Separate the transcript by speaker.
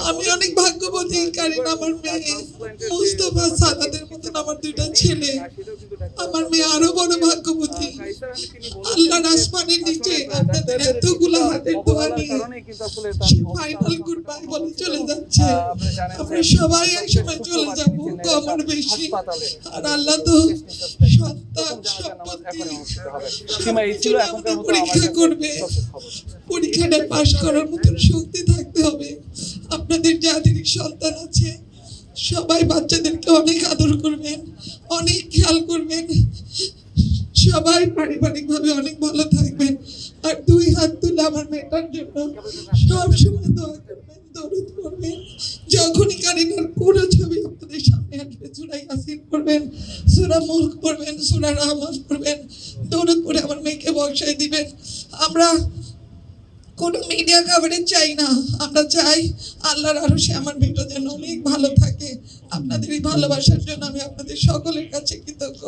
Speaker 1: আমি অনেক ভাগ্যবতী, কারণ আমার মেয়ে মুস্তফা সাদাতের মতন আমার দুইটা ছেলে। আমার মেয়ে আরো বড় ভাগ্যবতী। আল্লাহর আসমানের নিচে আপনাদের এতগুলো হাতের দোয়া নিয়ে ফাইনাল গুড বাই বলে চলে যাচ্ছে। আমরা সবাই একসময় চলে যাব, কম আর বেশি। আর আল্লাহ তো সন্তান সম্পত্তি পরীক্ষা করবে। পরীক্ষাটা পাশ করার মতন শক্তি থাকতে হবে। আপনাদের যাদের সন্তান আছে সবাই বাচ্চাদেরকে অনেক আদর করবেন, অনেক খেয়াল করবেন। সবাই পারিবারিকভাবে অনেক ভালো থাকবেন। আর দুই হাত তুলে আমার মেয়েটার জন্য সব সময় দোয়া করবেন, দরুদ করবেন। যখনই কারিনার পুরো ছবি আপনাদের সামনে আসবে, সূরা ইয়াসিন পড়বেন, সূরা মুলক পড়বেন, সূরা রহমান পড়বেন, দরুদ পড়ে আমার মেয়েকে বসায় দিবেন। আমরা কোনো মিডিয়া কভারেজ চাই না, আমরা চাই আল্লাহর আরশে আমার মেয়েটা যেন অনেক ভালো থাকে। আপনাদের এই ভালোবাসার জন্য আমি আপনাদের সকলের কাছে কৃতজ্ঞ।